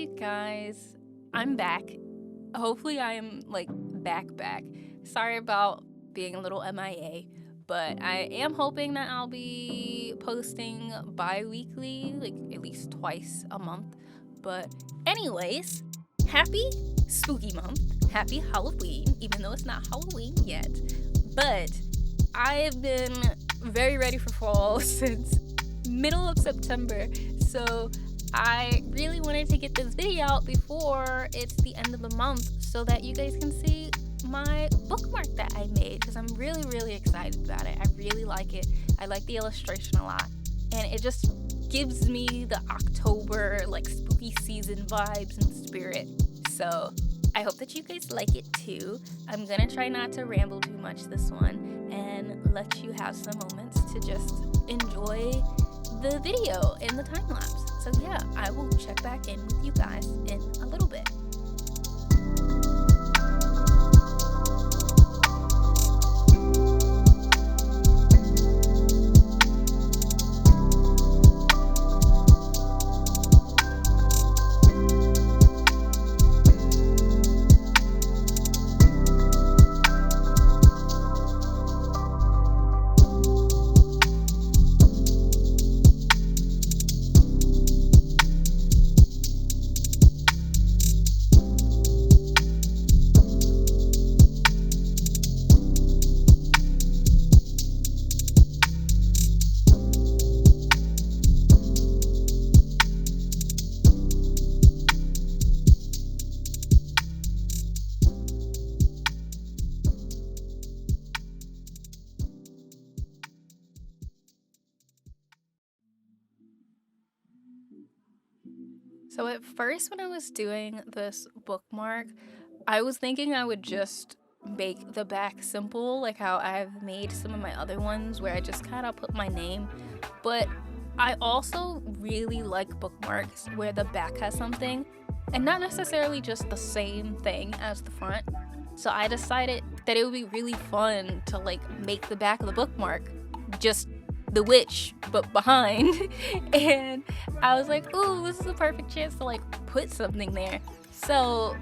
Hey guys, I'm back. Hopefully I am back. Sorry about being a little MIA, but I am hoping that I'll be posting bi-weekly, like at least twice a month. But anyways, happy spooky month. Happy Halloween, even though it's not Halloween yet. But I've been very ready for fall since middle of September. So I really wanted to get this video out before it's the end of the month so that you guys can see my bookmark that I made, because I'm really excited about it. I really like it. I like the illustration a lot, and it just gives me the October spooky season vibes and spirit. So I hope that you guys like it too. I'm gonna try not to ramble too much this one and let you have some moments to just enjoy the video in the time lapse. So yeah, I will check back in with you guys in a little bit. So at first, when I was doing this bookmark, I was thinking I would just make the back simple, like how I've made some of my other ones where I just kind of put my name. But I also really like bookmarks where the back has something and not necessarily just the same thing as the front. So I decided that it would be really fun to make the back of the bookmark just the witch but behind. And I was like, ooh, this is a perfect chance to put something there. So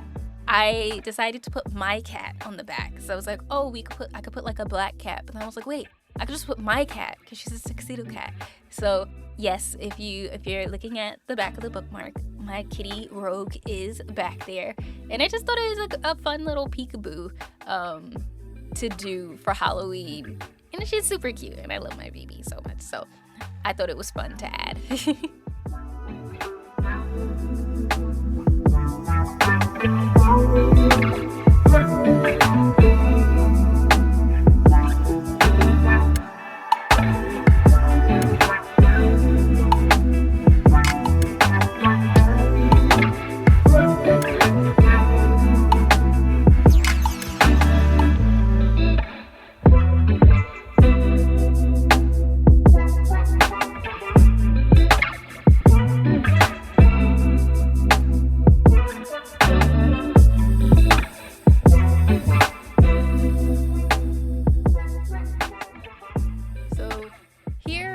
I decided to put my cat on the back. So I was like, oh, I could put a black cat. But then I was like, wait, I could just put my cat because she's a tuxedo cat. So yes, if you're looking at the back of the bookmark, my kitty Rogue is back there. And I just thought it was a fun little peekaboo to do for Halloween. And she's super cute, and I love my baby so much, so I thought it was fun to add.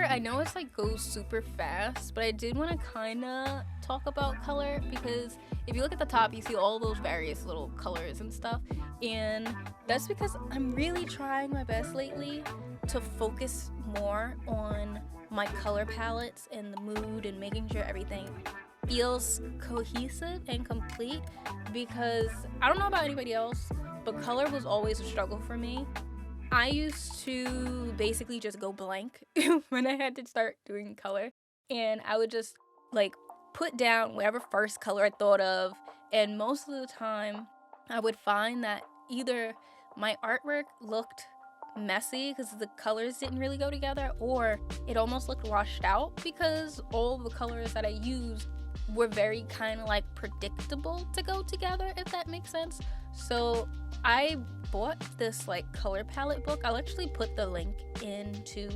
I know it's goes super fast, but I did want to kind of talk about color, because if you look at the top, you see all those various little colors and stuff, and that's because I'm really trying my best lately to focus more on my color palettes and the mood and making sure everything feels cohesive and complete, because I don't know about anybody else, but color was always a struggle for me. I used to basically just go blank when I had to start doing color, and I would just put down whatever first color I thought of, and most of the time I would find that either my artwork looked messy because the colors didn't really go together, or it almost looked washed out because all the colors that I used were very kind of predictable to go together, if that makes sense. So I bought this color palette book. I'll actually put the link into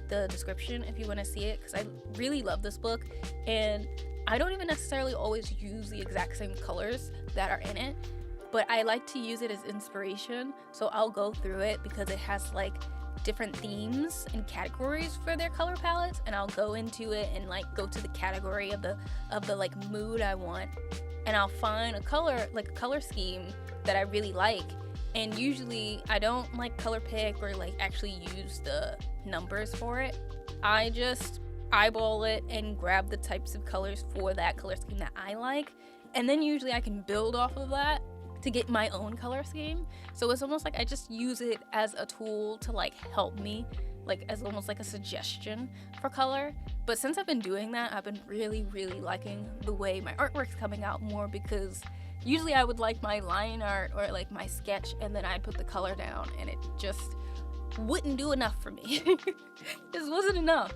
the description if you want to see it, because I really love this book, and I don't even necessarily always use the exact same colors that are in it, but I like to use it as inspiration. So I'll go through it because it has different themes and categories for their color palettes, and I'll go into it and like go to the category of the like mood I want, and I'll find a color, like a color scheme that I really like. And usually I don't like color pick or like actually use the numbers for it. I just eyeball it and grab the types of colors for that color scheme that I like, and then usually I can build off of that to get my own color scheme. So it's almost like I just use it as a tool to like help me, like as almost like a suggestion for color. But since I've been doing that, I've been really liking the way my artwork's coming out more, because usually I would like my line art or like my sketch and then I'd put the color down and it just wouldn't do enough for me. Just wasn't enough.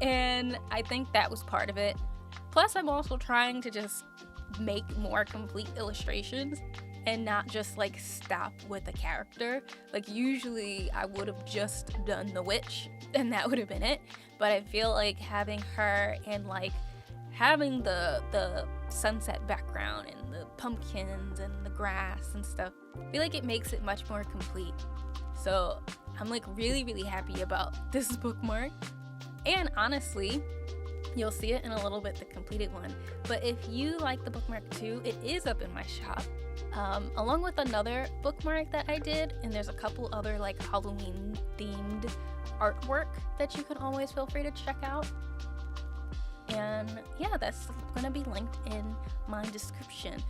And I think that was part of it. Plus I'm also trying to just make more complete illustrations and not just like stop with a character. Like usually I would have just done the witch and that would have been it, but I feel like having her and like having the sunset background and the pumpkins and the grass and stuff, I feel like it makes it much more complete. So I'm like really happy about this bookmark. And honestly, you'll see it in a little bit, the completed one, but if you like the bookmark too, it is up in my shop, along with another bookmark that I did, and there's a couple other like Halloween themed artwork that you can always feel free to check out. And yeah, that's gonna be linked in my description.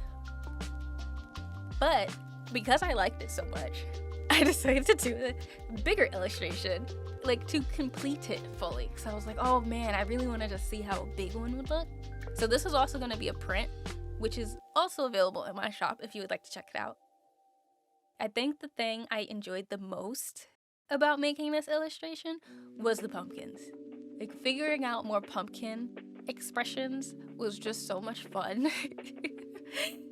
But because I liked it so much, I decided to do a bigger illustration, like to complete it fully, because I was like, oh man, I really wanted to see how a big one would look. So this is also going to be a print, which is also available in my shop if you would like to check it out. I think the thing I enjoyed the most about making this illustration was the pumpkins. Like figuring out more pumpkin expressions was just so much fun.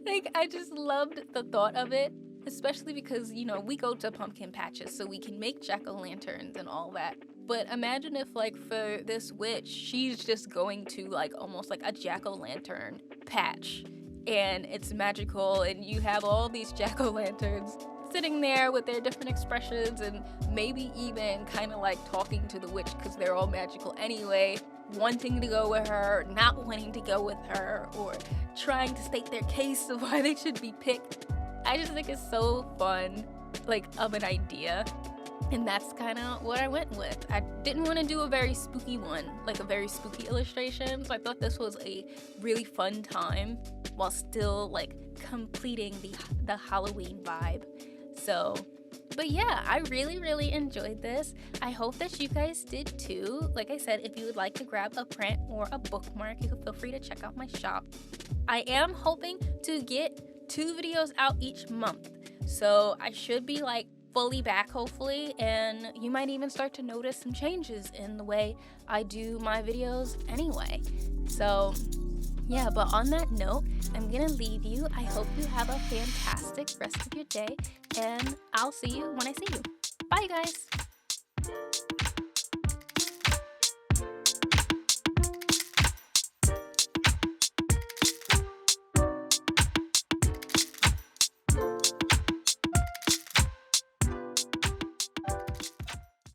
Like I just loved the thought of it, especially because, you know, we go to pumpkin patches so we can make jack-o'-lanterns and all that. But imagine if like for this witch, she's just going to like almost like a jack-o'-lantern patch and it's magical and you have all these jack-o'-lanterns sitting there with their different expressions and maybe even kind of like talking to the witch because they're all magical anyway, wanting to go with her, not wanting to go with her, or trying to state their case of why they should be picked. I just think it's so fun, like, of an idea, and that's kind of what I went with. I didn't want to do a very spooky one, like a very spooky illustration, so I thought this was a really fun time while still, like, completing the Halloween vibe. So, but yeah, I really enjoyed this. I hope that you guys did too. Like I said, if you would like to grab a print or a bookmark, you can feel free to check out my shop. I am hoping to get 2 videos out each month, so I should be like fully back hopefully, and you might even start to notice some changes in the way I do my videos anyway. So yeah, but on that note, I'm gonna leave you. I hope you have a fantastic rest of your day, and I'll see you when I see you. Bye guys.